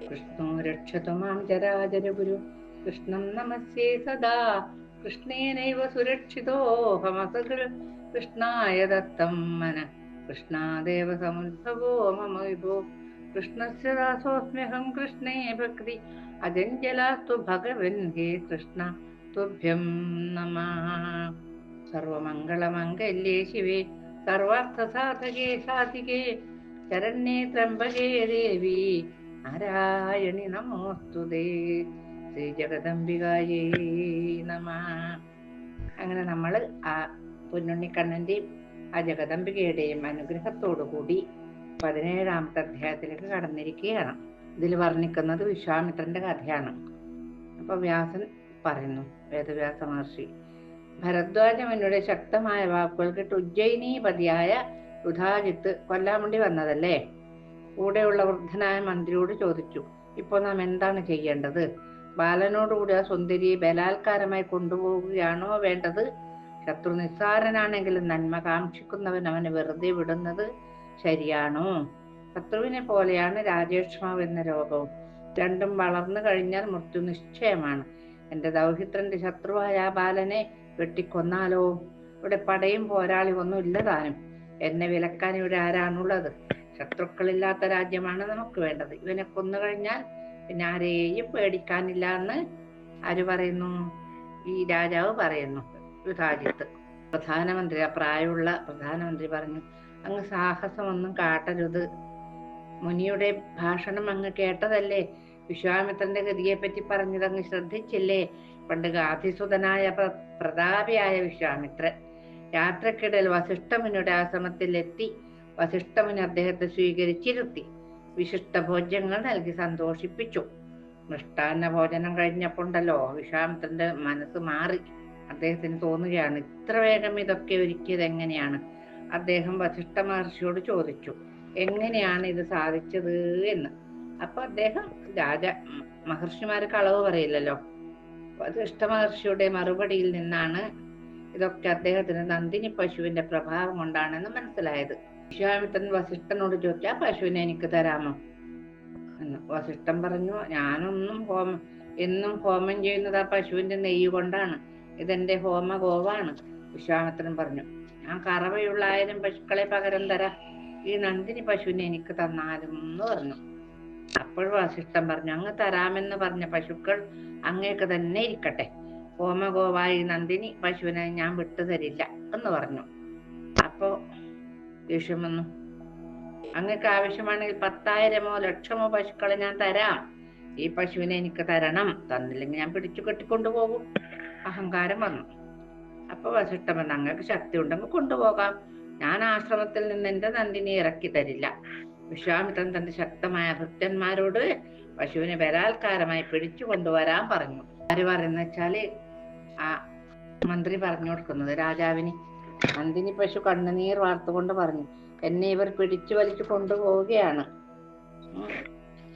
കൃഷ്ണോ രക്ഷതു മാം ജരാജരഗുരു കൃഷ്ണം നമസ്യേ സദാ കൃഷ്ണേനൈവ സുരക്ഷിതോഹമസകൃ കൃഷ്ണായ ദത്തം മന കൃഷ്ണാദേവ സമുദ്ഭവോ മമ വിഭോ കൃഷ്ണസ്യ ദാസോസ്മ്യഹം കൃഷ്ണേ ഭക്തി അജഞ്ചലാസ്തു ഭഗവൻ ഹേ കൃഷ്ണ തുഭ്യം നമഃ. സർവമംഗളമംഗല്യേ ശിവേ സർവാർത്ഥസാധകേ സാധികേ ശരണ്യേ ത്രംബകേ ദേവി നാരായണി നമോസ്തുതേ. ശ്രീ ജഗദംബികായേ നമഃ. അങ്ങനെ നമ്മൾ ആ പൊന്നുണ്ണിക്കണ്ണന്റെയും ആ ജഗദംബികയുടെയും അനുഗ്രഹത്തോടു കൂടി 17ാമത്തെ അധ്യായത്തിലേക്ക് കടന്നിരിക്കുകയാണ്. ഇതിൽ വർണ്ണിക്കുന്നത് വിശ്വാമിത്രന്റെ കഥയാണ്. അപ്പൊ വ്യാസൻ പറയുന്നു, വേദവ്യാസ മഹർഷി, ഭരദ്വാജമുനിയുടെ ശക്തമായ വാക്കുകൾ കേട്ട് ഉജ്ജയിനീപതിയായ യുധാജിത്ത് കൊല്ലാൻ വേണ്ടി വന്നതല്ലേ? കൂടെയുള്ള വൃദ്ധനായ മന്ത്രിയോട് ചോദിച്ചു, ഇപ്പൊ നാം എന്താണ് ചെയ്യേണ്ടത്? ബാലനോടുകൂടി ആ സുന്ദരിയെ ബലാത്കാരമായി കൊണ്ടുപോവുകയാണോ വേണ്ടത്? ശത്രു നിസ്സാരനാണെങ്കിലും നന്മ കാക്ഷിക്കുന്നവൻ അവനെ വെറുതെ വിടുന്നത് ശരിയാണോ? ശത്രുവിനെ പോലെയാണ് രാജേഷ്മാവ് എന്ന രോഗവും. രണ്ടും വളർന്നു കഴിഞ്ഞാൽ മൃത്യു നിശ്ചയമാണ്. എന്റെ ദൗഹിത്രന്റെ ശത്രുവായ ആ ബാലനെ വെട്ടിക്കൊന്നാലോ? ഇവിടെ പടയും പോരാളി ഒന്നും ഇല്ല താനും. എന്നെ വിലക്കാൻ ഇവിടെ ആരാണുള്ളത്? ശത്രുക്കളില്ലാത്ത രാജ്യമാണ് നമുക്ക് വേണ്ടത്. ഇവനെ കൊന്നു കഴിഞ്ഞാൽ പിന്നെ ആരെയും പേടിക്കാനില്ല എന്ന് ആര് പറയുന്നു? ഈ രാജാവ് പറയുന്നു, യുധാജിത്ത്. പ്രധാനമന്ത്രി, ആ പ്രായമുള്ള പ്രധാനമന്ത്രി പറഞ്ഞു, അങ്ങ് സാഹസമൊന്നും കാട്ടരുത്. മുനിയുടെ ഭാഷണം അങ്ങ് കേട്ടതല്ലേ? വിശ്വാമിത്രന്റെ ഗതിയെ പറ്റി പറഞ്ഞത് അങ്ങ് ശ്രദ്ധിച്ചില്ലേ? പണ്ട് ഗാധിസുതനായ പ്രതാപിയായ വിശ്വാമിത്രൻ യാത്രക്കിടയിൽ വസിഷ്ഠമുനിയുടെ ആശ്രമത്തിൽ എത്തി. വസിഷ്ഠമുനി അദ്ദേഹത്തെ സ്വീകരിച്ചിരുത്തി വിശിഷ്ട ഭോജ്യങ്ങൾ നൽകി സന്തോഷിപ്പിച്ചു. മൃഷ്ടാന്ന ഭോജനം കഴിഞ്ഞപ്പോണ്ടല്ലോ വിശ്വാമിത്രന്റെ മനസ്സ് മാറി. അദ്ദേഹത്തിന് തോന്നുകയാണ്, ഇത്ര വേഗം ഇതൊക്കെ ഒരുക്കിയത് എങ്ങനെയാണ്? അദ്ദേഹം വസിഷ്ഠ മഹർഷിയോട് ചോദിച്ചു, എങ്ങനെയാണ് ഇത് സാധിച്ചത് എന്ന്. അപ്പൊ അദ്ദേഹം, മഹർഷിമാര് കളവ് പറയില്ലല്ലോ, വസിഷ്ഠ മഹർഷിയുടെ മറുപടിയിൽ നിന്നാണ് ഇതൊക്കെ അദ്ദേഹത്തിന് നന്ദിനി പശുവിന്റെ പ്രഭാവം കൊണ്ടാണെന്ന് മനസ്സിലായത്. വിശ്വാമിത്രൻ വസിഷ്ഠനോട് ചോദിച്ചു, ആ പശുവിനെ എനിക്ക് തരാമോ എന്ന്. വസിഷ്ഠൻ പറഞ്ഞു, എന്നും ഹോമം ചെയ്യുന്നത് ആ പശുവിന്റെ നെയ്യ് കൊണ്ടാണ്. ഇതെന്റെ ഹോമ ഗോവാണ്. വിശ്വാമിത്രൻ പറഞ്ഞു, ഞാൻ കറവയുള്ള 1000 പശുക്കളെ പകരം തരാം. ഈ നന്ദിനി പശുവിനെ എനിക്ക് തന്നാലും എന്ന് പറഞ്ഞു. അപ്പോൾ വസിഷ്ഠൻ പറഞ്ഞു, അങ്ങ് തരാമെന്ന് പറഞ്ഞ പശുക്കൾ അങ്ങേക്ക് തന്നെ ഇരിക്കട്ടെ. ഹോമഗോവായി നന്ദിനി പശുവിനെ ഞാൻ വിട്ടുതരില്ല എന്ന് പറഞ്ഞു. അപ്പോ ദേഷ്യം വന്നു. അങ്ങക്ക് ആവശ്യമാണെങ്കിൽ 10,000-ഓ 1,00,000-ഓ പശുക്കളെ ഞാൻ തരാം. ഈ പശുവിനെ എനിക്ക് തരണം. തന്നില്ലെങ്കിൽ ഞാൻ പിടിച്ചു കെട്ടിക്കൊണ്ടുപോകും. അഹങ്കാരം വന്നു. അപ്പൊ വസിഷ്ഠൻ പറഞ്ഞു, അങ്ങക്ക് ശക്തി ഉണ്ടെങ്കിൽ കൊണ്ടുപോകാം. ഞാൻ ആശ്രമത്തിൽ നിന്ന് എന്റെ നന്ദിനി ഇറക്കി തരില്ല. വിശ്വാമിത്രൻ തന്റെ ശക്തമായ ഭൃത്യന്മാരോട് പശുവിനെ ബലാത്കാരമായി പിടിച്ചു കൊണ്ടുവരാൻ പറഞ്ഞു. ആര് പറയുന്ന വെച്ചാല് ആ മന്ത്രി പറഞ്ഞു കൊടുക്കുന്നത് രാജാവിന്. നന്ദിനി പശു കണ്ണുനീർ വാർത്തുകൊണ്ട് പറഞ്ഞു, എന്നെ ഇവർ പിടിച്ചു വലിച്ചു കൊണ്ടുപോവുകയാണ്.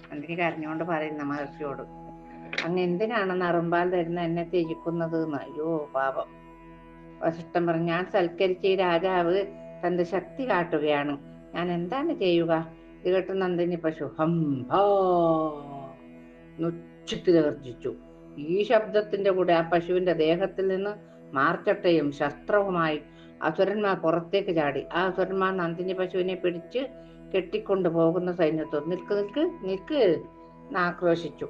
നന്ദിനി കരഞ്ഞുകൊണ്ട് പറയുന്ന മഹർഷിയോട്, അങ്ങ് എന്തിനാണ് നറുമ്പാൽ തരുന്ന എന്നെ ത്യജിക്കുന്നത് എന്ന്. അയ്യോ പാപം. വസിഷ്ഠൻ പറഞ്ഞു, ഞാൻ സൽക്കരിച്ച ഈ രാജാവ് തന്റെ ശക്തി കാട്ടുകയാണ്. ഞാൻ എന്താണ് ചെയ്യുക? ഇത് കേട്ട് നന്ദിനി പശു ഉച്ചത്തിൽ ഗർജിച്ചു. ഈ ശബ്ദത്തിന്റെ കൂടെ ആ പശുവിന്റെ ദേഹത്തിൽ നിന്ന് മാർച്ചട്ടയും ശസ്ത്രവുമായി അസുരന്മാർ പുറത്തേക്ക് ചാടി. ആ അസുരന്മാർ നന്ദിനി പശുവിനെ പിടിച്ച് കെട്ടിക്കൊണ്ടു പോകുന്ന സൈന്യത്തോട് നിൽക്ക് നിൽക്ക് നിൽക്ക് എന്നാക്രോശിച്ചു.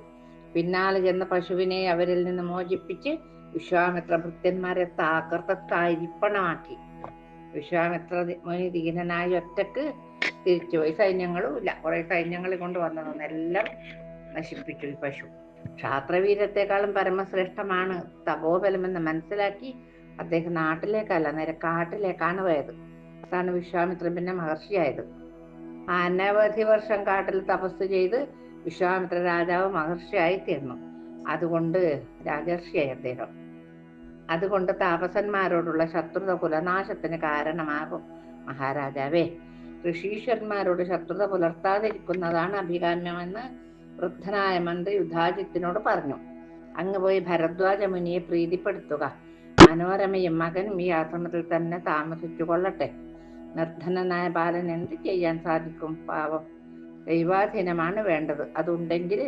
പിന്നാലെ ചെന്ന പശുവിനെ അവരിൽ നിന്ന് മോചിപ്പിച്ച് വിശ്വാമിത്ര ഭൃത്യന്മാരെ താകർത്തരിപ്പണമാക്കി. വിശ്വാമിത്ര മുനി ദീനനായി ഒറ്റക്ക് തിരിച്ചുപോയി. സൈന്യങ്ങളും ഇല്ല. കുറെ സൈന്യങ്ങളെ കൊണ്ടുവന്നതെല്ലാം നശിപ്പിച്ചു ഈ പശു. ക്ഷാത്രവീരത്തെക്കാളും പരമശ്രേഷ്ഠമാണ് തപോബലമെന്ന് മനസ്സിലാക്കി അദ്ദേഹം നാട്ടിലേക്കല്ല, നേരെ കാട്ടിലേക്കാണ് പോയത്. അതാണ് വിശ്വാമിത്രൻ പിന്നെ മഹർഷിയായത്. അനവധി വർഷം കാട്ടിൽ തപസ് ചെയ്ത് വിശ്വാമിത്ര രാജാവ് മഹർഷിയായി തീർന്നു. അതുകൊണ്ട് രാജർഷിയായി അദ്ദേഹം. അതുകൊണ്ട് താപസന്മാരോടുള്ള ശത്രുത കുലനാശത്തിന് കാരണമാകും മഹാരാജാവേ. ഋഷീശ്വരന്മാരോട് ശത്രുത പുലർത്താതിരിക്കുന്നതാണ് അഭികാമ്യമെന്ന് വൃദ്ധനായ മന്ത്രി യുധാജിത്തിനോട് പറഞ്ഞു. അങ്ങ് പോയി ഭരദ്വാജ മുനിയെ പ്രീതിപ്പെടുത്തുക. മനോരമയും മകനും ഈ ആശ്രമത്തിൽ തന്നെ താമസിച്ചു കൊള്ളട്ടെ. നിർധനനായ ബാലൻ എന്ത് ചെയ്യാൻ സാധിക്കും? പാവം. ദൈവാധീനമാണ് വേണ്ടത്. അതുണ്ടെങ്കിൽ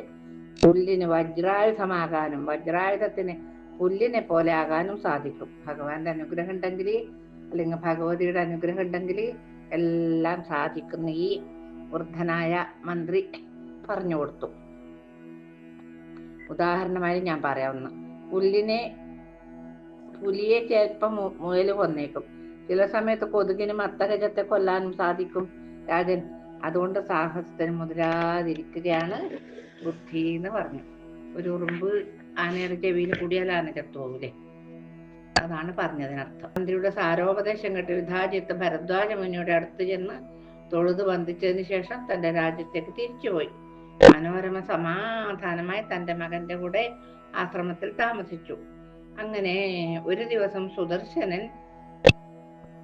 പുല്ലിന് വജ്രായുധമാകാനും വജ്രായുധത്തിന് പുല്ലിനെ പോലെ ആകാനും സാധിക്കും. ഭഗവാന്റെ അനുഗ്രഹം ഉണ്ടെങ്കിൽ, അല്ലെങ്കിൽ ഭഗവതിയുടെ അനുഗ്രഹം ഉണ്ടെങ്കിൽ എല്ലാം സാധിക്കുന്ന ഈ വൃദ്ധനായ മന്ത്രി പറഞ്ഞു കൊടുത്തു. ഉദാഹരണമായി ഞാൻ പറയാവുന്ന, പുലിയെ ചിലപ്പം മുയൽ കൊന്നേക്കും. ചില സമയത്ത് കൊതുകിന് മത്തഗജത്തെ കൊല്ലാനും സാധിക്കും രാജൻ. അതുകൊണ്ട് സാഹസത്തിന് മുതിരാതിരിക്കുകയാണ് ബുദ്ധി എന്ന് പറഞ്ഞു. ഒരു ഉറുമ്പ് ആനയുടെ ചെവിയിൽ കൂടിയാൽ ആന ചത്തുപോകൂലേ? അതാണ് പറഞ്ഞതിനർത്ഥം. മന്ത്രിയുടെ സാരോപദേശം കേട്ട് വിധാജിത്ത് ഭരദ്വാജ മുനിയുടെ അടുത്ത് ചെന്ന് തൊഴുത് വന്ദിച്ചതിന് ശേഷം തന്റെ രാജ്യത്തേക്ക് തിരിച്ചുപോയി. മനോരമ സമാധാനമായി തന്റെ മകന്റെ കൂടെ ആശ്രമത്തിൽ താമസിച്ചു. അങ്ങനെ ഒരു ദിവസം സുദർശനൻ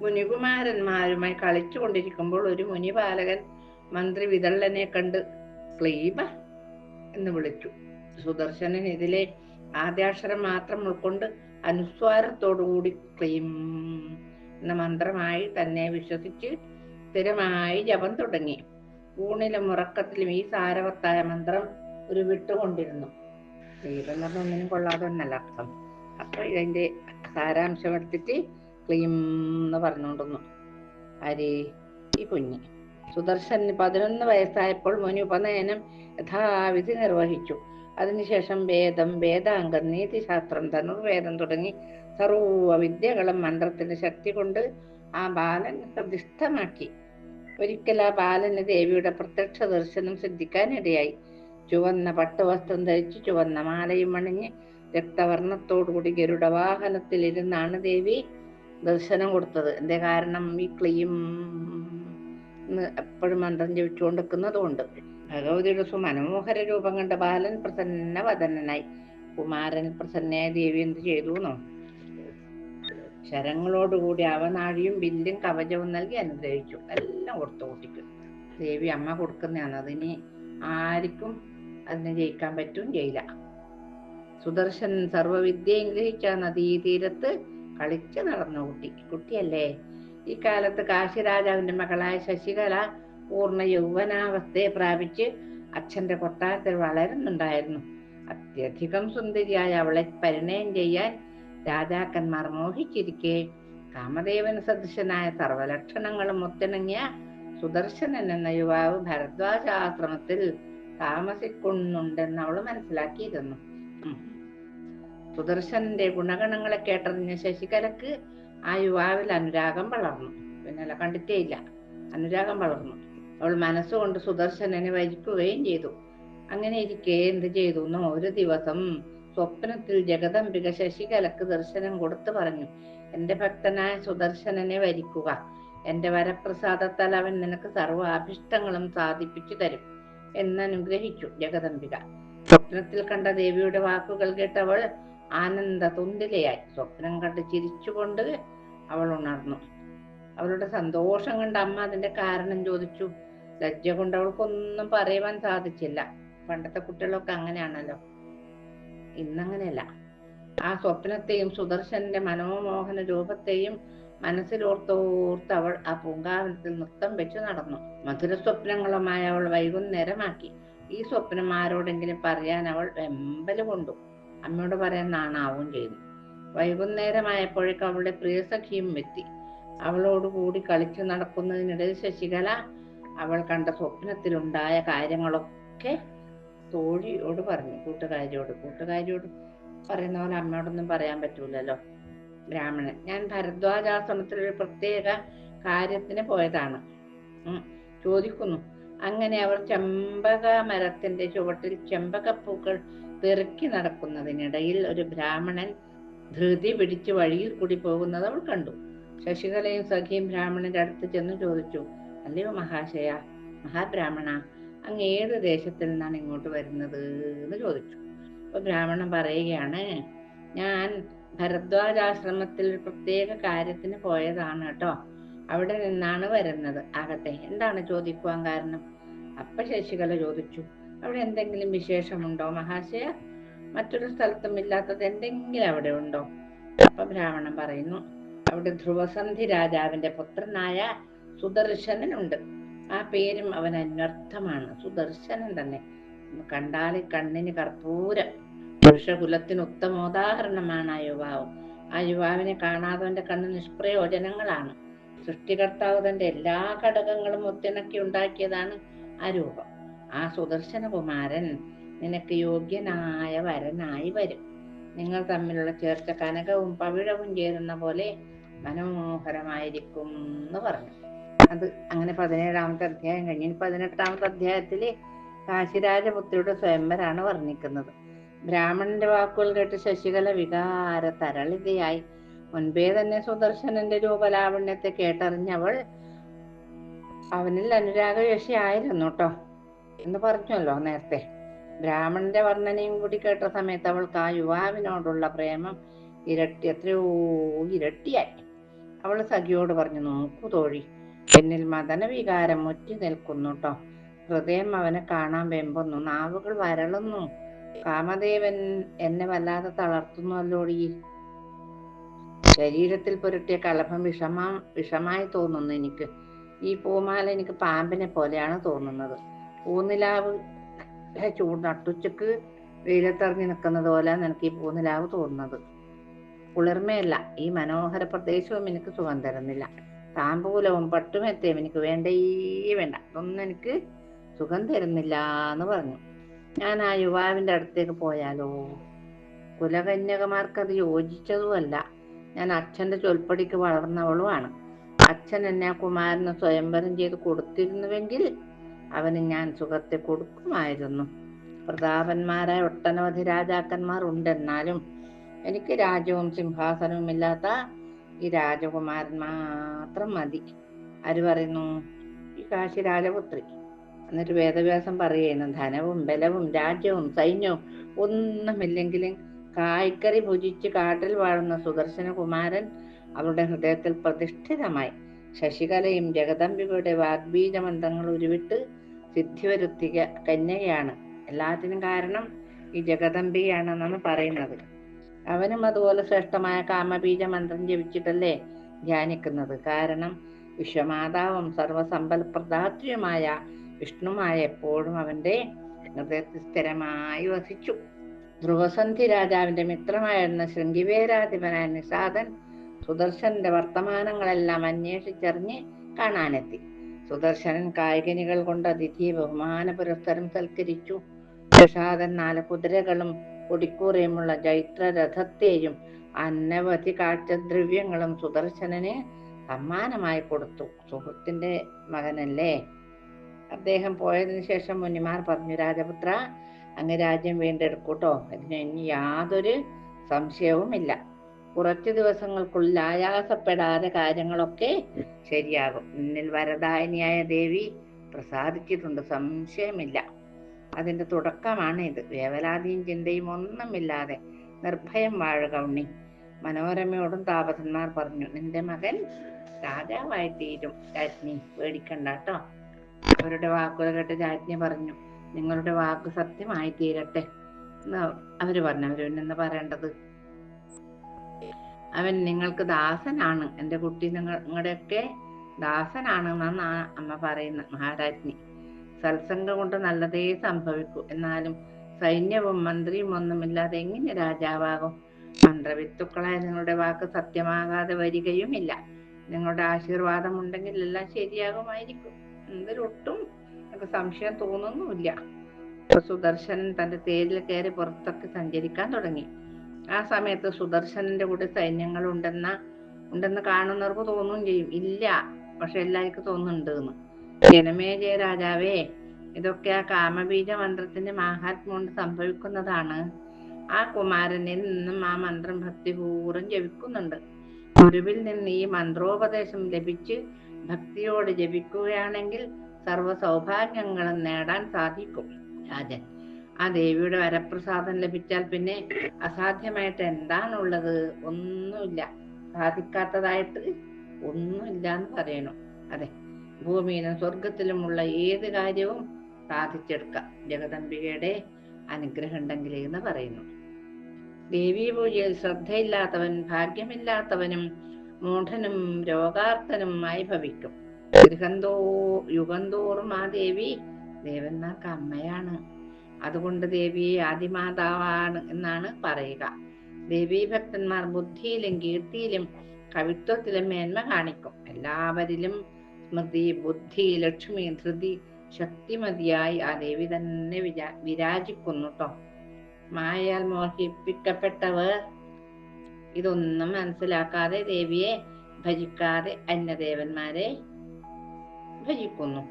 മുനികുമാരന്മാരുമായി കളിച്ചു കൊണ്ടിരിക്കുമ്പോൾ ഒരു മുനിപാലകൻ മന്ത്രി വിതള്ളനെ കണ്ട് ക്ലീബ എന്ന് വിളിച്ചു. സുദർശനൻ ഇതിലെ ആദ്യാക്ഷരം മാത്രം ഉൾക്കൊണ്ട് അനുസ്വാരത്തോടുകൂടി ക്ലീം എന്ന മന്ത്രമായി തന്നെ വിശ്വസിച്ച് സ്ഥിരമായി ജപം തുടങ്ങി. ഊണിലും ഉറക്കത്തിലും ഈ സാരവത്തായ മന്ത്രം ഒരു വിട്ടുകൊണ്ടിരുന്നു. ക്ലീബ് എന്ന് പറഞ്ഞ ഒന്നിനും കൊള്ളാതെ ഒന്നല്ല അർത്ഥം. അപ്പൊ ഇതിന്റെ സാരാംശം എടുത്തിട്ട് ക്ലീം എന്ന് പറഞ്ഞുകൊണ്ടിരുന്നു. ആര്? ഈ കുഞ്ഞ്. സുദർശന് 11 വയസ്സായപ്പോൾ മുനി ഉപനയനം യഥാവിധി നിർവഹിച്ചു. അതിനുശേഷം വേദം, വേദാംഗം, നീതിശാസ്ത്രം, ധനുർവേദം തുടങ്ങി സർവ വിദ്യകളും മന്ത്രത്തിന്റെ ശക്തി കൊണ്ട് ആ ബാലൻ പ്രതിഷ്ഠമാക്കി. ഒരിക്കൽ ആ ബാലന് ദേവിയുടെ പ്രത്യക്ഷ ദർശനം സിദ്ധിക്കാനിടയായി. ചുവന്ന പട്ടുവസ്ത്രം ധരിച്ച് ചുവന്ന മാലയും അണിഞ്ഞ് രക്തവർണ്ണത്തോടുകൂടി ഗരുഡവാഹനത്തിലിരുന്നാണ് ദേവി ദർശനം കൊടുത്തത്. എന്റെ കാരണം ഈ ക്ലീം എപ്പോഴും മന്ത്രം ജപിച്ചുകൊണ്ടിരിക്കുന്നതുകൊണ്ട്. ഭഗവതിയുടെ സുമനോഹര രൂപം കണ്ട ബാലൻ പ്രസന്നവദനായി. കുമാരൻ പ്രസന്നയായ ദേവി എന്ത് ചെയ്തു എന്നോ? ശരങ്ങളോടുകൂടി അവനാഴിയും വില്ലും കവചവും നൽകി അനുഗ്രഹിച്ചു. എല്ലാം കൊടുത്തു കുട്ടിക്ക്. ദേവി അമ്മ കൊടുക്കുന്നതാണ്. അതിന് ആർക്കും അതിനെ ജയിക്കാൻ പറ്റും ചെയ്യില്ല. സുദർശൻ സർവവിദ്യയും ഗ്രഹിച്ച നദീതീരത്ത് കളിച്ച് നടന്നു കുട്ടിയല്ലേ. ഈ കാലത്ത് കാശി രാജാവിന്റെ മകളായ ശശികല പൂർണ്ണ യൗവനാവസ്ഥയെ പ്രാപിച്ച് അച്ഛന്റെ കൊട്ടാരത്തിൽ വളരുന്നുണ്ടായിരുന്നു. അത്യധികം സുന്ദരിയായ അവളെ പരിണയം ചെയ്യാൻ രാജാക്കന്മാർ മോഹിച്ചിരിക്കെ കാമദേവന് സദൃശനായ സർവലക്ഷണങ്ങളും ഒത്തിണങ്ങിയ സുദർശനൻ എന്ന യുവാവ് ഭരദ്വാജാശ്രമത്തിൽ താമസിക്കുന്നുണ്ടെന്ന് അവൾ മനസ്സിലാക്കിയിരുന്നു. സുദർശനന്റെ ഗുണഗണങ്ങളെ കേട്ടറിഞ്ഞ ശശികലക്ക് ആ യുവാവിൽ അനുരാഗം വളർന്നു. പിന്നല്ല കണ്ടിട്ടേ ഇല്ല, അനുരാഗം വളർന്നു. അവൾ മനസ്സുകൊണ്ട് സുദർശനനെ വരിക്കുകയും ചെയ്തു. അങ്ങനെ ഇരിക്കെ എന്ത് ചെയ്തു എന്നോ, ഒരു ദിവസം സ്വപ്നത്തിൽ ജഗദംബിക ശശികലക്ക് ദർശനം കൊടുത്തു പറഞ്ഞു, എന്റെ ഭക്തനായ സുദർശനനെ വരിക്കുക. എന്റെ വരപ്രസാദത്താൽ അവൻ നിനക്ക് സർവ്വാഭിഷ്ടങ്ങളും സാധിപ്പിച്ചു തരും എന്നനുഗ്രഹിച്ചു ജഗദംബിക. സ്വപ്നത്തിൽ കണ്ട ദേവിയുടെ വാക്കുകൾ കേട്ടവൾ ആനന്ദ തുന്തിലയായി. സ്വപ്നം കണ്ട് ചിരിച്ചുകൊണ്ട് അവൾ ഉണർന്നു. അവളുടെ സന്തോഷം കണ്ട അമ്മ അതിന്റെ കാരണം ചോദിച്ചു. ലജ്ജ കൊണ്ട് അവൾക്കൊന്നും പറയുവാൻ സാധിച്ചില്ല. പണ്ടത്തെ കുട്ടികളൊക്കെ അങ്ങനെയാണല്ലോ, ഇന്നങ്ങനെയല്ല. ആ സ്വപ്നത്തെയും സുദർശന്റെ മനോമോഹന രൂപത്തെയും മനസ്സിലോർത്തോർത്ത് അവൾ ആ പൂങ്കാവനത്തിൽ നൃത്തം വെച്ച് നടന്നു. മധുര സ്വപ്നങ്ങളുമായി അവൾ വൈകുന്നേരമാക്കി. ഈ സ്വപ്നം ആരോടെങ്കിലും പറയാൻ അവൾ വെമ്പല് കൊണ്ടു. അമ്മയോട് പറയാൻ നാണാവും ചെയ്തു. വൈകുന്നേരമായപ്പോഴേക്കും അവളുടെ പ്രിയസഖിയും എത്തി. അവളോടുകൂടി കളിച്ചു നടക്കുന്നതിനിടയിൽ ശശികല അവൾ കണ്ട സ്വപ്നത്തിലുണ്ടായ കാര്യങ്ങളൊക്കെ തോഴിയോട് പറഞ്ഞു. കൂട്ടുകാരിയോട് പറയുന്ന പോലെ അമ്മയോടൊന്നും പറയാൻ പറ്റൂലല്ലോ. ബ്രാഹ്മണൻ: ഞാൻ ഭരദ്വാജാശ്രമത്തിൽ ഒരു പ്രത്യേക കാര്യത്തിന് പോയതാണ്. ചോദിക്കുന്നു. അങ്ങനെ അവർ ചെമ്പക മരത്തിന്റെ ചുവട്ടിൽ ചെമ്പകപ്പൂക്കൾ പെറുക്കി നടക്കുന്നതിനിടയിൽ ഒരു ബ്രാഹ്മണൻ ധൃതി പിടിച്ച് വഴിയിൽ കൂടി പോകുന്നത് അവൾ കണ്ടു. ശശികലയും സഖിയും ബ്രാഹ്മണന്റെ അടുത്ത് ചെന്ന് ചോദിച്ചു, അല്ലയോ മഹാശയ, മഹാബ്രാഹ്മണ, അങ്ങ് ഏത് ദേശത്തിൽ നിന്നാണ് ഇങ്ങോട്ട് വരുന്നത് എന്ന് ചോദിച്ചു. അപ്പൊ ബ്രാഹ്മണൻ പറയുകയാണ്, ഞാൻ ഭരദ്വാജാശ്രമത്തിൽ ഒരു പ്രത്യേക കാര്യത്തിന് പോയതാണ് കേട്ടോ. അവിടെ നിന്നാണ് വരുന്നത്. ആകട്ടെ, എന്താണ് ചോദിക്കുവാൻ കാരണം? അപ്പൊ ശശികല ചോദിച്ചു, അവിടെ എന്തെങ്കിലും വിശേഷമുണ്ടോ മഹാശയ? മറ്റൊരു സ്ഥലത്തും ഇല്ലാത്തത് എന്തെങ്കിലും അവിടെ ഉണ്ടോ? അപ്പൊ ബ്രാഹ്മണൻ പറയുന്നു, അവിടെ ധ്രുവസന്ധി രാജാവിന്റെ പുത്രനായ സുദർശനനുണ്ട്. ആ പേരും അവൻ അന്വർത്ഥമാണ്. സുദർശനൻ തന്നെ. കണ്ടാൽ കണ്ണിന് കർപ്പൂരം. പുരുഷകുലത്തിന് ഉത്തമോദാഹരണമാണ് ആ യുവാവ്. ആ യുവാവിനെ കാണാത്തവന്റെ കണ്ണ് നിഷ്പ്രയോജനങ്ങളാണ്. സൃഷ്ടികർത്താവ് തന്റെ എല്ലാ ഘടകങ്ങളും ഒത്തിണക്കി ഉണ്ടാക്കിയതാണ് ആ രൂപം. ആ സുദർശന കുമാരൻ നിനക്ക് യോഗ്യനായ വരനായി വരും. നിങ്ങൾ തമ്മിലുള്ള ചേർച്ച കനകവും പവിഴവും ചേരുന്ന പോലെ മനോഹരമായിരിക്കും എന്ന് പറഞ്ഞു. അത് അങ്ങനെ 17ാമത്തെ അധ്യായം കഴിഞ്ഞ് 18ാമത്തെ അധ്യായത്തില് കാശിരാജപുത്രിയുടെ സ്വയംവരാണ് വർണ്ണിക്കുന്നത്. ബ്രാഹ്മണന്റെ വാക്കുകൾ കേട്ട് ശശികല വികാര തരളിതയായി. മുൻപേ തന്നെ സുദർശനന്റെ രൂപലാവണ്യത്തെ കേട്ടറിഞ്ഞവൾ അവനിൽ അനുരാഗവശയായിരുന്നു കേട്ടോ എന്ന് പറഞ്ഞല്ലോ നേരത്തെ. ബ്രാഹ്മണന്റെ വർണ്ണനയും കൂടി കേട്ട സമയത്ത് അവൾക്ക് ആ യുവാവിനോടുള്ള പ്രേമം എത്രയോ ഇരട്ടിയായി. അവൾ സഖിയോട് പറഞ്ഞു, നോക്കൂ തോഴി, എന്നിൽ മദനവികാരം മുറ്റി നിൽക്കുന്നു കേട്ടോ. ഹൃദയം അവനെ കാണാൻ വെമ്പുന്നു, നാവുകൾ വരളുന്നു. കാമദേവൻ എന്നെ വല്ലാതെ തളർത്തുന്നുവല്ലോടി. ശരീരത്തിൽ പുരട്ടിയ കളഭം വിഷമായി തോന്നുന്നു എനിക്ക്. ഈ പൂമാല എനിക്ക് പാമ്പിനെ പോലെയാണ് തോന്നുന്നത്. പൂനിലാവ് ചൂട് നട്ടുച്ചക്ക് വെയിലത്തിറങ്ങി നിൽക്കുന്നത് പോലെയാണ് എനിക്ക് ഈ പൂനിലാവ് തോന്നുന്നത്. കുളിർമയല്ല, ഈ മനോഹര പ്രദേശവും എനിക്ക് സുഖം തരുന്നില്ല. താമ്പൂലവും പട്ടുമെത്തയും എനിക്ക് വേണ്ടേ വേണ്ട, ഇതൊന്നും എനിക്ക് സുഖം തരുന്നില്ല എന്ന് പറഞ്ഞു. ഞാൻ ആ യുവാവിന്റെ അടുത്തേക്ക് പോയാലോ? കുലകന്യകമാർക്കത് യോജിച്ചതുമല്ല. ഞാൻ അച്ഛന്റെ ചൊൽപ്പടിക്ക് വളർന്നവളുമാണ്. അച്ഛൻ എന്നെ ആ കുമാരന് സ്വയംവരം ചെയ്ത് കൊടുത്തിരുന്നുവെങ്കിൽ അവന് ഞാൻ സുഖത്തെ കൊടുക്കുമായിരുന്നു. പ്രതാപന്മാരായ ഒട്ടനവധി രാജാക്കന്മാർ ഉണ്ടെന്നാലും എനിക്ക് രാജ്യവും സിംഹാസനവും ഇല്ലാത്ത ഈ രാജകുമാരൻ മാത്രം മതി. ആര് പറയുന്നു? ഈ കാശി രാജപുത്രി. എന്നിട്ട് വേദവ്യാസം പറയുന്നു, ധനവും ബലവും രാജ്യവും സൈന്യവും ഒന്നുമില്ലെങ്കിലും കായ്ക്കറി ഭുജിച്ച് കാട്ടിൽ വാഴുന്ന സുദർശന കുമാരൻ അവളുടെ ഹൃദയത്തിൽ പ്രതിഷ്ഠിതമായി. ശശികലയും ജഗദംബികയുടെ വാഗ്ബീജമന്ത്രങ്ങൾ ഉരുവിട്ട് സിദ്ധി വരുത്തിയ കന്യകയാണ്. എല്ലാത്തിനും കാരണം ഈ ജഗദംബികയാണെന്നാണ് പറയുന്നത്. അവനും അതുപോലെ ശ്രേഷ്ഠമായ കാമബീജ മന്ത്രം ജപിച്ചിട്ടല്ലേ ധ്യാനിക്കുന്നത്. കാരണം വിശ്വമാതാവും സർവസമ്പൽപ്രദാത്രിയുമായ വിഷ്ണുമായ എപ്പോഴും അവന്റെ ഹൃദയത്തിൽ സ്ഥിരമായി വസിച്ചു. ധ്രുവസന്ധി രാജാവിന്റെ മിത്രമായിരുന്ന ശൃംഗിവേരാധിപനായ നിഷാദൻ സുദർശനന്റെ വർത്തമാനങ്ങളെല്ലാം അന്വേഷിച്ചറിഞ്ഞ് കാണാനെത്തി. സുദർശനൻ കായികനികൾ കൊണ്ട് അതിഥിയെ ബഹുമാന പുരസ്സരം സൽക്കരിച്ചു. നിഷാദൻ 4 കുതിരകളും കൊടിക്കൂറയുമുള്ള ജൈത്രരഥത്തെയും അനവധി കാഴ്ചദ്രവ്യങ്ങളും സുദർശനന് സമ്മാനമായി കൊടുത്തു. സുഹൃത്തിന്റെ മകനല്ലേ. അദ്ദേഹം പോയതിനു ശേഷം മുനിമാർ പറഞ്ഞു, രാജപുത്ര, അങ്ങ് രാജ്യം വീണ്ടെടുക്കൂട്ടോ. ഇതിന് ഇനി യാതൊരു സംശയവുമില്ല. കുറച്ചു ദിവസങ്ങൾക്കുള്ളിൽ ആയാസപ്പെടാതെ കാര്യങ്ങളൊക്കെ ശരിയാകും. നിന്നിൽ വരദായിനിയായ ദേവി പ്രസാദിച്ചിട്ടുണ്ട്, സംശയമില്ല. അതിന്റെ തുടക്കമാണ് ഇത്. വേവലാതിയും ചിന്തയും ഒന്നുമില്ലാതെ നിർഭയം വാഴുക ഉണ്ണി. മനോരമയോടും താപസന്മാർ പറഞ്ഞു, നിന്റെ മകൻ രാജാവായി തീരും രാജ്ഞി, പേടിക്കണ്ട കേട്ടോ. അവരുടെ വാക്കുകൾ കേട്ട് രാജ്ഞി പറഞ്ഞു, നിങ്ങളുടെ വാക്ക് സത്യമായി തീരട്ടെ എന്ന് അവര് പറഞ്ഞു. അവര് പിന്നെന്താ പറയേണ്ടത്? അവൻ നിങ്ങൾക്ക് ദാസനാണ്, എൻ്റെ കുട്ടി നിങ്ങളുടെയൊക്കെ ദാസനാണ് എന്നാണ് അമ്മ പറയുന്ന മഹാരാജ്ഞി. സത്സംഗം കൊണ്ട് നല്ലതേ സംഭവിക്കൂ. എന്നാലും സൈന്യവും മന്ത്രിയും ഒന്നുമില്ലാതെ എങ്ങനെ രാജാവാകും? മന്ത്രവിത്തുക്കളായ നിങ്ങളുടെ വാക്ക് സത്യമാകാതെ വരികയുമില്ല. നിങ്ങളുടെ ആശീർവാദം ഉണ്ടെങ്കിൽ എല്ലാം ശരിയാകുമായിരിക്കും. എന്തൊരൊട്ടും എനിക്ക് സംശയം തോന്നുന്നുമില്ല. സുദർശനൻ തന്റെ തേരിൽ കയറി പുറത്തൊക്കെ സഞ്ചരിക്കാൻ തുടങ്ങി. ആ സമയത്ത് സുദർശനന്റെ കൂടെ സൈന്യങ്ങൾ ഉണ്ടെന്ന് കാണുന്നവർക്ക് തോന്നുകയും ചെയ്യും. ഇല്ല, പക്ഷെ എല്ലാവർക്കും തോന്നുന്നുണ്ട് എന്ന്. ജനമേജയ രാജാവേ, ഇതൊക്കെ ആ കാമബീജ മന്ത്രത്തിന്റെ മാഹാത്മ്യം കൊണ്ട് സംഭവിക്കുന്നതാണ്. ആ കുമാരനിൽ നിന്നും ആ മന്ത്രം ഭക്തിപൂർവ്വം ജപിക്കുന്നുണ്ട്. ഗുരുവിൽ നിന്ന് ഈ മന്ത്രോപദേശം ലഭിച്ച് ഭക്തിയോട് ജപിക്കുകയാണെങ്കിൽ സർവ്വ സൗഭാഗ്യങ്ങളും നേടാൻ സാധിക്കും രാജൻ. ആ ദേവിയുടെ വരപ്രസാദം ലഭിച്ചാൽ പിന്നെ അസാധ്യമായിട്ട് എന്താണുള്ളത്? ഒന്നുമില്ല, സാധിക്കാത്തതായിട്ട് ഒന്നുമില്ല എന്ന് പറയണു. അതെ, ഭൂമിയിലും സ്വർഗത്തിലുമുള്ള ഏത് കാര്യവും സാധിച്ചെടുക്കാം ജഗദംബികയുടെ അനുഗ്രഹം ഉണ്ടെങ്കിൽ എന്ന് പറയുന്നു. ദേവീ പൂജയിൽ ശ്രദ്ധയില്ലാത്തവൻ ഭാഗ്യമില്ലാത്തവനും മൂഢനും രോഗാർത്തനുമായി ഭവിക്കും. ഗൃഹന്തോ യുഗന്തോറും ആ ദേവി ദേവന്മാർക്ക് അമ്മയാണ്. അതുകൊണ്ട് ദേവിയെ ആദിമാതാവാണ് എന്നാണ് പറയുക. ദേവീഭക്തന്മാർ ബുദ്ധിയിലും കീർത്തിയിലും കവിത്വത്തിലും മേന്മ കാണിക്കും. എല്ലാവരിലും സ്മൃതി, ബുദ്ധി, ലക്ഷ്മി, ധൃതി, ശക്തിമതിയായി ആ ദേവി തന്നെ വിരാജിക്കുന്നു ട്ടോ. മായയാൽ മോഹിപ്പിക്കപ്പെട്ടവർ ഇതൊന്നും മനസ്സിലാക്കാതെ ദേവിയെ ഭജിക്കാതെ അന്യദേവന്മാരെ ഭജിക്കുന്നു.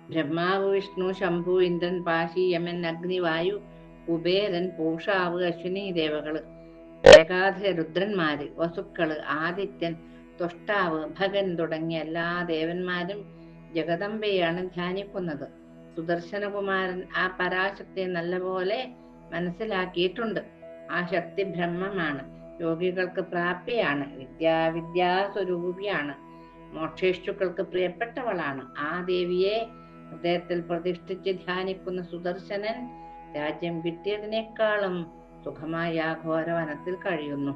ബ്രഹ്മാവ്, വിഷ്ണു, ശംഭു, ഇന്ദ്രൻ, പാശി, യമൻ, അഗ്നി, വായു, കുബേരൻ, പൂഷാവ്, അശ്വിനി ദേവകള്, ഏകാദശ രുദ്രന്മാര്, വസുക്കള്, ആദിത്യൻ, ത്വഷ്ടാവ്, ഭഗൻ തുടങ്ങിയ എല്ലാ ദേവന്മാരും ജഗദംബയെയാണ് ധ്യാനിക്കുന്നത്. സുദർശനകുമാരൻ ആ പരാശക്തിയെ നല്ലപോലെ മനസ്സിലാക്കിയിട്ടുണ്ട്. ആ ശക്തി ബ്രഹ്മമാണ്, യോഗികൾക്ക് പ്രാപ്തിയാണ്, വിദ്യാസ്വരൂപിയാണ്, മോക്ഷേഷ്ടുക്കൾക്ക് പ്രിയപ്പെട്ടവളാണ്. ആ ദേവിയെ ഹൃദയത്തിൽ പ്രതിഷ്ഠിച്ച് ധ്യാനിക്കുന്ന സുദർശനൻ രാജ്യം കിട്ടിയതിനേക്കാളും സുഖമായി ആ ഘോരവനത്തിൽ കഴിയുന്നു.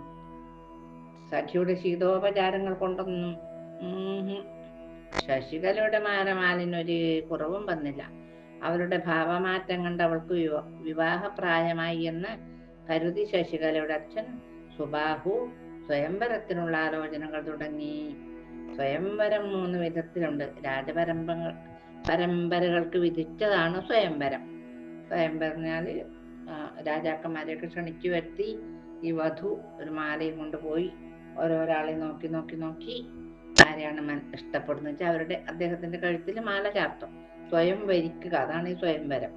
സഖിയുടെ ശീതോപചാരങ്ങൾ കൊണ്ടൊന്നും ശശികലയുടെ മാനമാലിനൊരു കുറവും വന്നില്ല. അവരുടെ ഭാവമാറ്റം കണ്ട് അവൾക്ക് വിവാഹപ്രായമായി എന്ന് കരുതി ശശികലയുടെ അച്ഛൻ സുബാഹു സ്വയംവരത്തിനുള്ള ആലോചനകൾ തുടങ്ങി. സ്വയംവരം 3 വിധത്തിലുണ്ട്. പരമ്പരകൾക്ക് വിധിച്ചതാണ് സ്വയംവരം. സ്വയംവരം പറഞ്ഞാല് രാജാക്കന്മാരെയൊക്കെ ക്ഷണിച്ചു വരുത്തി ഈ വധു ഒരു മാലയും കൊണ്ടുപോയി ഓരോരാളെ നോക്കി നോക്കി നോക്കി ആരെയാണ് ഇഷ്ടപ്പെടുന്നത് വെച്ചാൽ അദ്ദേഹത്തിന്റെ കഴുത്തിൽ മാല ചാർത്തും. സ്വയം വരിക്കുക, അതാണ് ഈ സ്വയംവരം.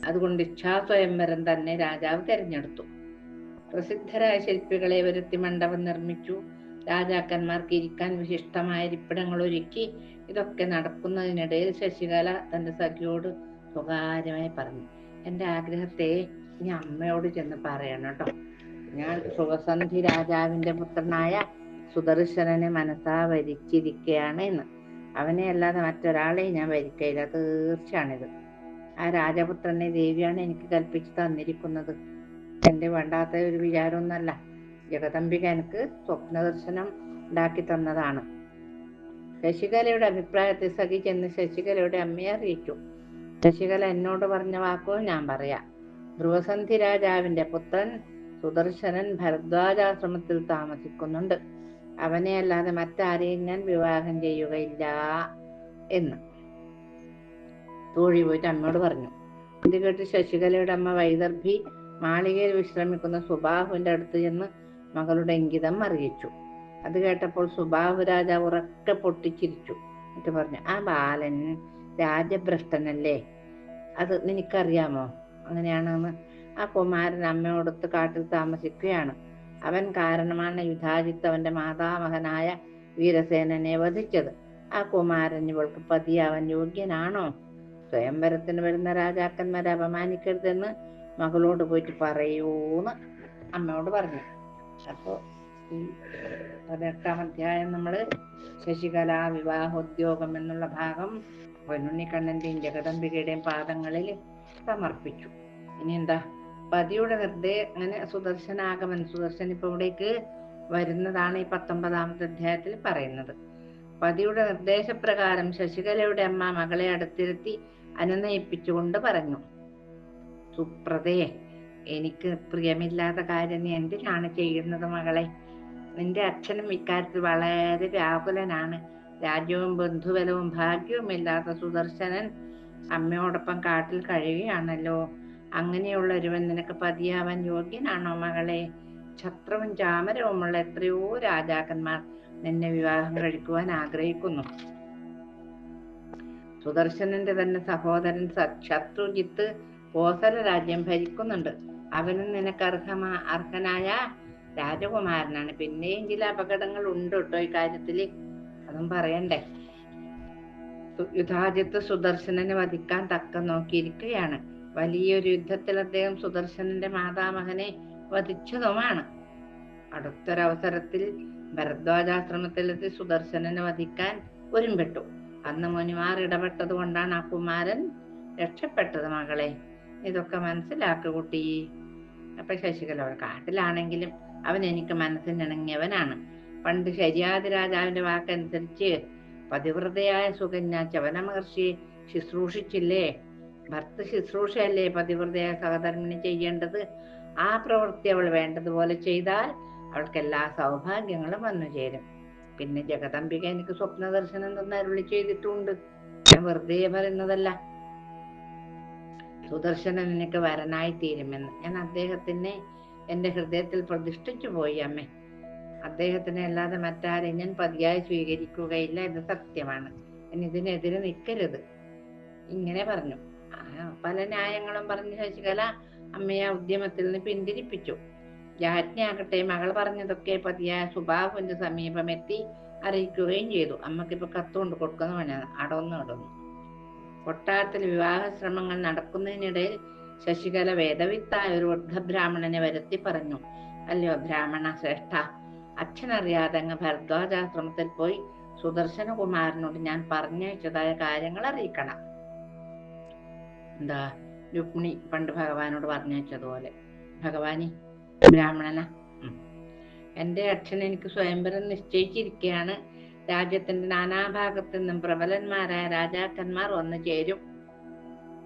അതുകൊണ്ട് ഇച്ഛാ സ്വയംവരം തന്നെ രാജാവ് തെരഞ്ഞെടുത്തു. പ്രസിദ്ധരായ ശില്പികളെ വരുത്തി മണ്ഡപം നിർമ്മിച്ചു. രാജാക്കന്മാർക്ക് ഇരിക്കാൻ വിശിഷ്ടമായ ഇരിപ്പിടങ്ങൾ ഒരുക്കി. ഇതൊക്കെ നടക്കുന്നതിനിടയിൽ ശശികല തന്റെ സഖിയോട് സ്വകാര്യമായി പറഞ്ഞു, എന്റെ ആഗ്രഹത്തെ നീ അമ്മയോട് ചെന്ന് പറയണം കേട്ടോ. ഞാൻ സുഖസന്ധി രാജാവിന്റെ പുത്രനായ സുദർശനനെ മനസ്സാ വരിച്ചിരിക്കുകയാണ് എന്ന്. അവനെ അല്ലാതെ മറ്റൊരാളെ ഞാൻ വരിക്കയില്ല, തീർച്ചയാണിത്. ആ രാജപുത്രനെ ദേവിയാണ് എനിക്ക് കൽപ്പിച്ചു തന്നിരിക്കുന്നത്. എന്റെ വേണ്ടാത്ത ഒരു വിചാരമൊന്നല്ല. ജഗദംബിക എനിക്ക് സ്വപ്നദർശനം ഉണ്ടാക്കി തന്നതാണ്. ശശികലയുടെ അഭിപ്രായത്തെ സഖി ചെന്ന് ശശികലയുടെ അമ്മയെ അറിയിച്ചു. ശശികല എന്നോട് പറഞ്ഞ വാക്കുകൾ ഞാൻ പറയാം. ധ്രുവസന്ധി രാജാവിന്റെ പുത്രൻ സുദർശനൻ ഭരദ്വാജാശ്രമത്തിൽ താമസിക്കുന്നുണ്ട്. അവനെ അല്ലാതെ മറ്റാരെയും ഞാൻ വിവാഹം ചെയ്യുകയില്ല എന്ന് തോഴി പോയിട്ട് അമ്മയോട് പറഞ്ഞു. ഇത് കേട്ട് ശശികലയുടെ അമ്മ വൈദർഭി മാളികയിൽ വിശ്രമിക്കുന്ന സുബാഹുവിന്റെ അടുത്ത് ചെന്ന് മകളുടെ ഇംഗിതം അറിയിച്ചു. അത് കേട്ടപ്പോൾ സുബാഹു രാജാവ് ഉറക്കെ പൊട്ടിച്ചിരിച്ചു. എന്നിട്ട് പറഞ്ഞു, ആ ബാലൻ രാജഭ്രഷ്ടനല്ലേ, അത് നിനക്കറിയാമോ? അങ്ങനെയാണെന്ന്. ആ കുമാരൻ അമ്മയോടൊത്ത് കാട്ടിൽ താമസിക്കുകയാണ്. അവൻ കാരണമാണ് യുധാജിത്ത് അവന്റെ മാതാമഹനായ വീരസേനനെ വധിച്ചത്. ആ കുമാരൻ ഇവൾക്ക് പതിയാവാൻ യോഗ്യനാണോ? സ്വയംവരത്തിന് വരുന്ന രാജാക്കന്മാരെ അപമാനിക്കരുതെന്ന് മകളോട് പോയിട്ട് പറയൂന്ന് അമ്മയോട് പറഞ്ഞു. അപ്പോ ഈ 18ാം അധ്യായം നമ്മള് ശശികല വിവാഹോദ്യോഗം എന്നുള്ള ഭാഗം പൊന്നുണ്ണിക്കണ്ണന്റെയും ജഗദംബികയുടെയും പാദങ്ങളിൽ സമർപ്പിച്ചു. ഇനി എന്താ, പതിയുടെ അങ്ങനെ സുദർശൻ ഇപ്പൊ ഇവിടേക്ക് വരുന്നതാണ് ഈ 19ാമത്തെ അധ്യായത്തിൽ പറയുന്നത്. പതിയുടെ നിർദ്ദേശപ്രകാരം ശശികലയുടെ അമ്മ മകളെ അടുത്തിരുത്തി അനുനയിപ്പിച്ചുകൊണ്ട് പറഞ്ഞു, സുപ്രതേ, എനിക്ക് പ്രിയമില്ലാത്ത കാര്യം നീ എന്തിനാണ് ചെയ്യുന്നത് മകളെ? നിന്റെ അച്ഛനും ഇക്കാര്യത്തിൽ വളരെ വ്യാകുലനാണ്. രാജ്യവും ബന്ധുബലവും ഭാഗ്യവും ഇല്ലാത്ത സുദർശനൻ അമ്മയോടൊപ്പം കാട്ടിൽ കഴിയുകയാണല്ലോ. അങ്ങനെയുള്ള ഒരുവൻ നിനക്ക് പതിയാവാൻ യോഗ്യനാണോ മകളെ? ഛത്രവും ചാമരവുമുള്ള എത്രയോ രാജാക്കന്മാർ നിന്നെ വിവാഹം കഴിക്കുവാൻ ആഗ്രഹിക്കുന്നു. സുദർശനന്റെ തന്നെ സഹോദരൻ ശത്രുജിത്ത് കോസല രാജ്യം ഭരിക്കുന്നുണ്ട്. അവനും നിനക്ക് അർഹനായ രാജകുമാരനാണ്. പിന്നെയും ചില അപകടങ്ങൾ ഉണ്ട് കേട്ടോ ഈ കാര്യത്തില്, അതും പറയണ്ടേ. യുധാജിത്ത് സുദർശനനെ വധിക്കാൻ തക്കം നോക്കിയിരിക്കുകയാണ്. വലിയൊരു യുദ്ധത്തിൽ അദ്ദേഹം സുദർശനന്റെ മാതാമഹനെ വധിച്ചതുമാണ്. അടുത്തൊരവസരത്തിൽ ഭരദ്വാജാശ്രമത്തിലെത്തി സുദർശനനെ വധിക്കാൻ ഒരുമ്പെട്ടു. അന്ന് മുനിമാർ ഇടപെട്ടത് കൊണ്ടാണ് ആ കുമാരൻ രക്ഷപ്പെട്ടത് മകളെ. ഇതൊക്കെ മനസ്സിലാക്കുക കുട്ടി. അപ്പൊ ശശികല, കാട്ടിലാണെങ്കിലും അവൻ എനിക്ക് മനസ്സിനിണങ്ങിയവനാണ്. പണ്ട് ശര്യാതി രാജാവിന്റെ വാക്കനുസരിച്ച് പതിവ്രതയായ സുകന്യ ചവന മഹർഷിയെ ശുശ്രൂഷിച്ചില്ലേ? ഭർത്ത ശുശ്രൂഷയല്ലേ പതിവ്രതയായ സഹധർമ്മിണി ചെയ്യേണ്ടത്? ആ പ്രവൃത്തി അവൾ വേണ്ടതുപോലെ ചെയ്താൽ അവൾക്ക് എല്ലാ സൗഭാഗ്യങ്ങളും വന്നു ചേരും. പിന്നെ ജഗദംബിക എനിക്ക് സ്വപ്ന ദർശനം തന്ന് അരുളി ചെയ്തിട്ടുണ്ട്. ഞാൻ വെറുതെ പറയുന്നതല്ല. സുദർശനൻ എനിക്ക് വരനായി തീരുമെന്ന് ഞാൻ അദ്ദേഹത്തിനെ എന്റെ ഹൃദയത്തിൽ പ്രതിഷ്ഠിച്ചു പോയി അമ്മേ. അദ്ദേഹത്തിനെ അല്ലാതെ മറ്റാരെയും ഞാൻ പതിയായി സ്വീകരിക്കുകയില്ല, ഇത് സത്യമാണ്. ഇതിനെതിരെ നിൽക്കരുത്. ഇങ്ങനെ പറഞ്ഞു. പല ന്യായങ്ങളും പറഞ്ഞ് ശശികല അമ്മയെ ഉദ്യമത്തിൽ നിന്ന് പിന്തിരിപ്പിച്ചു. രാജ്ഞിയാകട്ടെ മകൾ പറഞ്ഞതൊക്കെ പതിയായ സുബാഹുവിന്റെ സമീപമെത്തി അറിയിക്കുകയും ചെയ്തു. അമ്മക്കിപ്പോ കത്തുകൊണ്ട് കൊടുക്കുന്ന പണിയാണ്. അടന്നു. കൊട്ടാരത്തിൽ വിവാഹ ശ്രമങ്ങൾ നടക്കുന്നതിനിടയിൽ ശശികല വേദവിത്തായ ഒരു വൃദ്ധബ്രാഹ്മണനെ വരുത്തി പറഞ്ഞു. അല്ലയോ ബ്രാഹ്മണ ശ്രേഷ്ഠ, അച്ഛനറിയാതെ അങ്ങ് ഭരദ്വാജാശ്രമത്തിൽ പോയി സുദർശനകുമാരനോട് ഞാൻ പറഞ്ഞയച്ചതായ കാര്യങ്ങൾ അറിയിക്കണം. എന്താ? രുക്മിണി പണ്ട് ഭഗവാനോട് പറഞ്ഞയച്ചതുപോലെ. ഭഗവാനി ബ്രാഹ്മണന, എന്റെ അച്ഛൻ എനിക്ക് സ്വയംവരം നിശ്ചയിച്ചിരിക്കുകയാണ്. രാജ്യത്തിന്റെ നാനാഭാഗത്തു നിന്നും പ്രബലന്മാരായ രാജാക്കന്മാർ വന്നു ചേരും.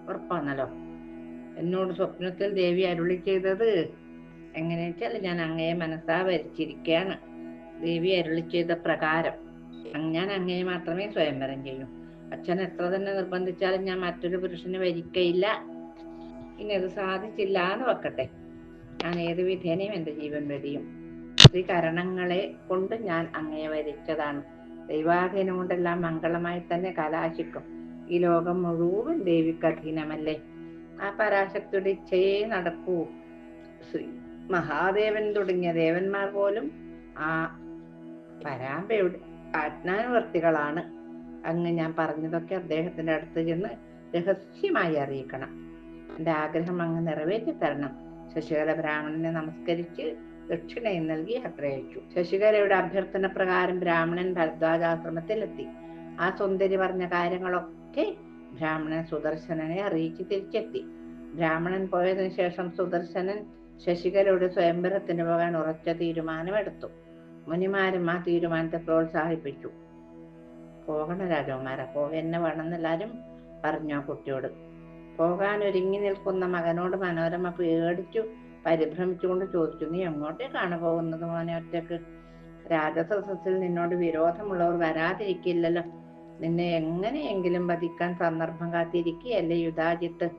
ഉറപ്പാണല്ലോ. എന്നോട് സ്വപ്നത്തിൽ ദേവി അരുളി ചെയ്തത് എങ്ങനെ വെച്ചാൽ ഞാൻ അങ്ങയെ മനസ്സാ വരിച്ചിരിക്കുകയാണ്. ദേവി അരുളി ചെയ്ത പ്രകാരം ഞാൻ അങ്ങയെ മാത്രമേ സ്വയംവരം ചെയ്യൂ. അച്ഛൻ എത്ര തന്നെ നിർബന്ധിച്ചാലും ഞാൻ മറ്റൊരു പുരുഷന് വരിക്കയില്ല. ഇനി അത് സാധിച്ചില്ല എന്ന് വെക്കട്ടെ, ഞാൻ ഏത് വിധേനയും എന്റെ ജീവൻ വെടിയും. ശ്രീകരണങ്ങളെ കൊണ്ട് ഞാൻ അങ്ങയെ വരിച്ചതാണ്. ദൈവാധീനം കൊണ്ടെല്ലാം മംഗളമായി തന്നെ കലാശിക്കും. ഈ ലോകം മുഴുവൻ ദേവിക്ക് അധീനമല്ലേ? ആ പരാശക്തിയുടെ ഇച്ഛയെ നടക്കൂ. ശ്രീ മഹാദേവൻ തുടങ്ങിയ ദേവന്മാർ പോലും ആ പരാമ്പയുടെ ആജ്ഞാനുവർത്തികളാണ്. അങ്ങ് ഞാൻ പറഞ്ഞതൊക്കെ അദ്ദേഹത്തിന്റെ അടുത്ത് ചെന്ന് രഹസ്യമായി അറിയിക്കണം. എന്റെ ആഗ്രഹം അങ്ങ് നിറവേറ്റി തരണം. ശശികല ബ്രാഹ്മണനെ നമസ്കരിച്ച് ദക്ഷിണയും നൽകി യാത്രയച്ചു. ശശികലയുടെ അഭ്യർത്ഥന പ്രകാരം ബ്രാഹ്മണൻ ഭരദ്വാജാശ്രമത്തിലെത്തി. ആ സുന്ദരി പറഞ്ഞ കാര്യങ്ങളൊക്കെ ബ്രാഹ്മണൻ സുദർശനനെ അറിയിച്ച് തിരിച്ചെത്തി. ബ്രാഹ്മണൻ പോയതിനു ശേഷം സുദർശനൻ ശശികലയുടെ സ്വയംവരത്തിന് പോകാൻ ഉറച്ച തീരുമാനമെടുത്തു. മുനിമാരും ആ തീരുമാനത്തെ പ്രോത്സാഹിപ്പിച്ചു. പോകണ രാജകുമാര, പോകന്നെ വേണമെന്നെല്ലാരും പറഞ്ഞു ആ കുട്ടിയോട്. പോകാൻ ഒരുങ്ങി നിൽക്കുന്ന മകനോട് മനോരമ പേടിച്ചു പരിഭ്രമിച്ചുകൊണ്ട് ചോദിച്ചു, നീ എങ്ങോട്ടേക്കാണ് പോകുന്നത് മോനെ ഒറ്റക്ക്? രാജസദസ്സിൽ നിന്നോട് വിരോധമുള്ളവർ വരാതിരിക്കില്ലല്ലോ. നിന്നെ എങ്ങനെയെങ്കിലും വധിക്കാൻ സന്ദർഭം കാത്തിരിക്കുകയല്ലേ യുധാജിത്ത്.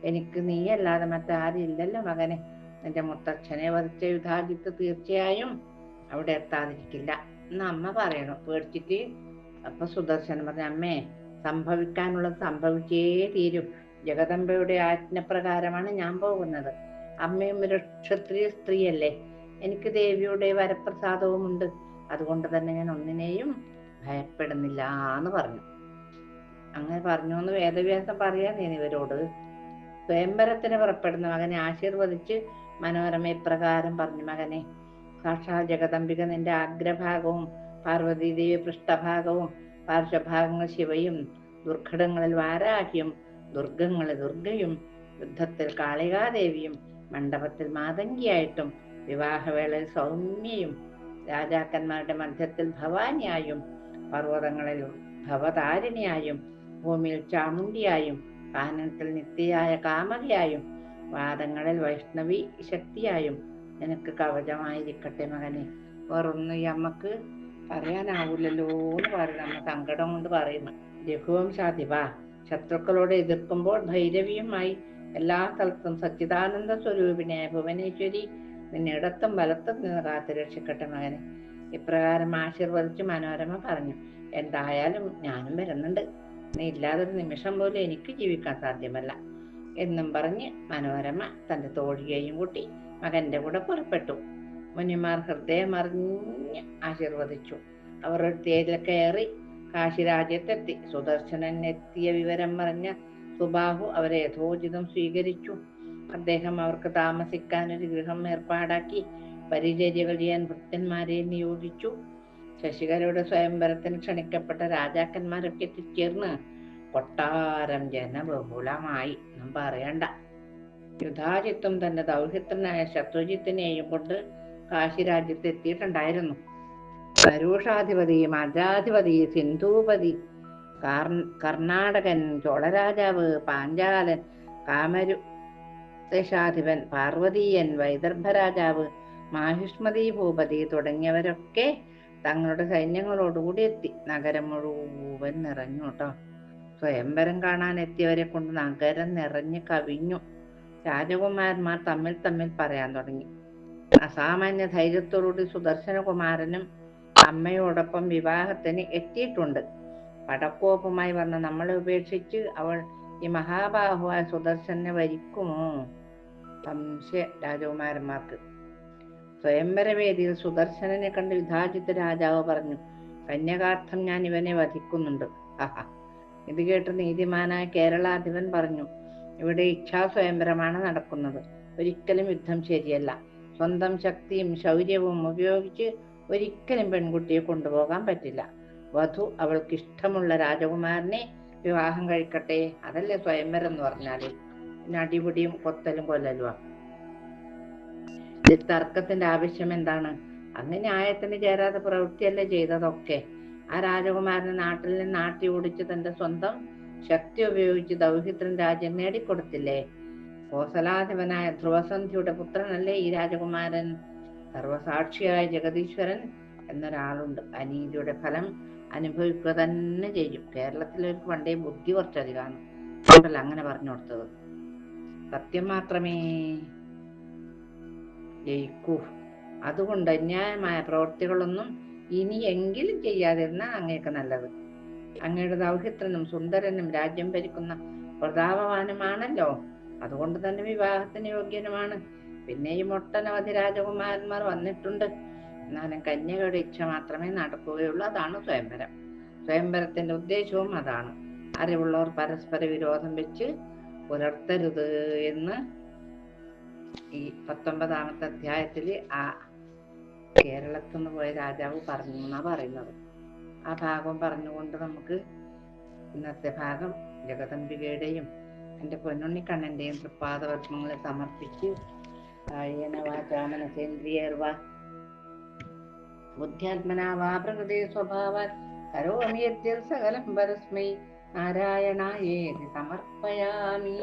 എനിക്ക് നീയല്ലാതെ മറ്റാരും ഇല്ലല്ലോ മകനെ. നിന്റെ മുത്തച്ഛനെ വധിച്ച യുധാജിത്ത് തീർച്ചയായും അവിടെ എത്താതിരിക്കില്ല എന്ന് അമ്മ പറയണു പേടിച്ചിട്ട്. അപ്പൊ സുദർശനം പറഞ്ഞു, അമ്മേ, സംഭവിക്കാനുള്ളത് സംഭവിച്ചേ തീരും. ജഗദംബയുടെ ആജ്ഞപ്രകാരമാണ് ഞാൻ പോകുന്നത്. അമ്മയും ഒരു ക്ഷത്രിയ സ്ത്രീയല്ലേ. എനിക്ക് ദേവിയുടെ വരപ്രസാദവുമുണ്ട്. അതുകൊണ്ട് തന്നെ ഞാൻ ഒന്നിനെയും ഭയപ്പെടുന്നില്ല എന്ന് പറഞ്ഞു. അങ്ങനെ പറഞ്ഞു എന്ന് വേദവ്യാസം പറയാൻ ഇവരോട്. സ്വയംവരത്തിന് പുറപ്പെടുന്ന മകനെ ആശീർവദിച്ച് മനോരമ ഇപ്രകാരം പറഞ്ഞു, മകനെ, സാക്ഷാൽ ജഗദംബിക നിന്റെ അഗ്രഭാഗവും പാർവതീദേവി പൃഷ്ഠഭാഗവും പാർശ്വഭാഗങ്ങൾ ശിവയും ദുർഘടങ്ങളിൽ വാരാഹിയും ദുർഗങ്ങളിൽ ദുർഗയും യുദ്ധത്തിൽ കാളികാദേവിയും മണ്ഡപത്തിൽ മാതങ്കിയായിട്ടും വിവാഹവേളയിൽ സൗമ്യയും രാജാക്കന്മാരുടെ മധ്യത്തിൽ ഭവാനിയായും പർവ്വതങ്ങളിൽ ഭവതാരിണിയായും ഭൂമിയിൽ ചാമുണ്ടിയായും കാനനത്തിൽ നിത്യയായ കാമകയായും വാദങ്ങളിൽ വൈഷ്ണവി ശക്തിയായും നിനക്ക് കവചമായിരിക്കട്ടെ മകനെ. വേറൊന്നും ഈ അമ്മക്ക് പറയാനാവൂലല്ലോ എന്ന് പറയുന്ന അമ്മ സങ്കടം കൊണ്ട് പറയുന്നു. രഘുവംശാധിപ, ശത്രുക്കളോട് എതിർക്കുമ്പോൾ ഭൈരവിയുമായി എല്ലാ സ്ഥലത്തും സച്ചിദാനന്ദ സ്വരൂപിണിയായ ഭുവനേശ്വരി നിന്നിടത്തും വലത്തും നിന്ന് കാത്തു രക്ഷിക്കട്ടെ മകനെ. ഇപ്രകാരം ആശീർവദിച്ച് മനോരമ പറഞ്ഞു, എന്തായാലും ഞാനും വരുന്നുണ്ട്. നീ ഇല്ലാതൊരു നിമിഷം പോലും എനിക്ക് ജീവിക്കാൻ സാധ്യമല്ല എന്നും പറഞ്ഞ് മനോരമ തന്റെ തോഴിയെയും കൂട്ടി മകന്റെ കൂടെ പുറപ്പെട്ടു. മുനിമാർ ഹൃദയമറിഞ്ഞ് ആശീർവദിച്ചു. അവർ തേരിൽ കയറി കാശി രാജ്യത്തെത്തി. സുദർശനൻ എത്തിയ വിവരം പറഞ്ഞ സുബാഹു അവരെ യഥോചിതം സ്വീകരിച്ചു. അദ്ദേഹം അവർക്ക് താമസിക്കാൻ ഒരു ഗൃഹം ഏർപ്പാടാക്കി പരിചര്യകൾ ചെയ്യാൻ ഭൃത്യന്മാരെ നിയോഗിച്ചു. ശശികലയുടെ സ്വയംവരത്തിന് ക്ഷണിക്കപ്പെട്ട രാജാക്കന്മാരൊക്കെ എത്തിച്ചേർന്ന് കൊട്ടാരം ജനബഹുലമായി. ഒന്നും പറയണ്ട. യുധാജിത്തും തന്റെ ദൗഹിത്രനായ ശത്രുജിത്തിനെയും കൊണ്ട് കാശി രാജ്യത്ത് എത്തിയിട്ടുണ്ടായിരുന്നു. നരൂഷാധിപതി, മദ്രാധിപതി, സിന്ധൂപതി, കർണാടകൻ, ചോളരാജാവ്, പാഞ്ചാലൻ, കാമരു ദേശാധിപൻ, പാർവതീയൻ, വൈദർഭ രാജാവ്, മാഹിഷ്മതി ഭൂപതി തുടങ്ങിയവരൊക്കെ തങ്ങളുടെ സൈന്യങ്ങളോടുകൂടി എത്തി. നഗരം മുഴുവൻ നിറഞ്ഞു കേട്ടോ. സ്വയംവരം കാണാൻ എത്തിയവരെ കൊണ്ട് നഗരം നിറഞ്ഞു കവിഞ്ഞു. രാജകുമാരന്മാർ തമ്മിൽ തമ്മിൽ പറയാൻ തുടങ്ങി. അസാമാന്യ ധൈര്യത്തോടുകൂടി സുദർശനകുമാരനും അമ്മയോടൊപ്പം വിവാഹത്തിന് എത്തിയിട്ടുണ്ട്. പടക്കോപ്പുമായി വന്ന നമ്മളെ ഉപേക്ഷിച്ച് അവൾ ഈ മഹാബാഹുവായ സുദർശനെ വരിക്കുമോ? സംശയ രാജകുമാരന്മാർക്ക്. സ്വയംവരവേദിയിൽ സുദർശനനെ കണ്ട് യുധാജിത്ത് രാജാവ് പറഞ്ഞു, കന്യകാർത്ഥം ഞാൻ ഇവനെ വധിക്കുന്നുണ്ട്. ഇത് കേട്ട് നീതിമാനായ കേരളാധിപൻ പറഞ്ഞു, ഇവിടെ ഇച്ഛാസ്വയംവരമാണ് നടക്കുന്നത്. ഒരിക്കലും യുദ്ധം ശരിയല്ല. സ്വന്തം ശക്തിയും ശൗര്യവും ഉപയോഗിച്ച് ഒരിക്കലും പെൺകുട്ടിയെ കൊണ്ടുപോകാൻ പറ്റില്ല. വധു അവൾക്ക് ഇഷ്ടമുള്ള രാജകുമാരനെ വിവാഹം കഴിക്കട്ടെ. അതല്ലേ സ്വയംവരം എന്ന് പറഞ്ഞാല്. പിന്നെ അടിപിടിയും കൊത്തലും കൊല്ലലുവാ. ഇത് തർക്കത്തിന്റെ ആവശ്യം എന്താണ്? അങ്ങ് ന്യായത്തിന് ചേരാത്ത പ്രവൃത്തിയല്ലേ ചെയ്തതൊക്കെ. ആ രാജകുമാരനെ നാട്ടിൽ നിന്ന് നാട്ടി ഓടിച്ച് തന്റെ സ്വന്തം ശക്തി ഉപയോഗിച്ച് ദൗഹിത്രൻ രാജ്യം നേടിക്കൊടുത്തില്ലേ? കോസലാധിപനായ ധ്രുവസന്ധിയുടെ പുത്രനല്ലേ ഈ രാജകുമാരൻ? സർവസാക്ഷിയായ ജഗദീശ്വരൻ എന്നൊരാളുണ്ട്. അനീതിയുടെ ഫലം അനുഭവിക്കുക തന്നെ ചെയ്യും. കേരളത്തിലേക്ക് പണ്ടേ ബുദ്ധി കുറച്ചധികമാണ്. അതുകൊണ്ടല്ല അങ്ങനെ പറഞ്ഞു കൊടുത്തത്. സത്യം മാത്രമേ ജയിക്കൂ. അതുകൊണ്ട് അന്യായമായ പ്രവൃത്തികളൊന്നും ഇനിയെങ്കിലും ചെയ്യാതിരുന്ന അങ്ങേക്ക് നല്ലത്. അങ്ങയുടെ ദൗഹിത്രനും സുന്ദരനും രാജ്യം ഭരിക്കുന്ന പ്രതാപവാനുമാണല്ലോ. അതുകൊണ്ട് തന്നെ വിവാഹത്തിന് യോഗ്യനുമാണ്. പിന്നെയും ഒട്ടനവധി രാജകുമാരന്മാർ വന്നിട്ടുണ്ട്. എന്നാലും കന്യകയുടെ ഇച്ഛ മാത്രമേ നടക്കുകയുള്ളൂ. അതാണ് സ്വയംവരം. സ്വയംവരത്തിന്റെ ഉദ്ദേശവും അതാണ്. അറിവുള്ളവർ പരസ്പര വിരോധം വെച്ച് പുലർത്തരുത് എന്ന് ഈ 19ാമത്തെ അധ്യായത്തിൽ ആ കേരളത്തിൽ നിന്ന് പോയ രാജാവ് പറഞ്ഞു എന്നാ പറയുന്നത്. ആ ഭാഗം പറഞ്ഞുകൊണ്ട് നമുക്ക് ഇന്നത്തെ ഭാഗം ജഗദംബികയുടെയും എൻ്റെ പൊന്നുണ്ണിക്കണ്ണൻ്റെയും തൃപ്പാദപത്മങ്ങളെ സമർപ്പിച്ച് വാചാമനസേന്ദ്രിയർവാ ബുദ്ധ്യാത്മനാ വാ പ്രകൃതി സ്വഭാവാൻ കരോമി യദ്യൽ സകലം പരസ്മൈ നാരായണായേതി സമർപ്പയാമി.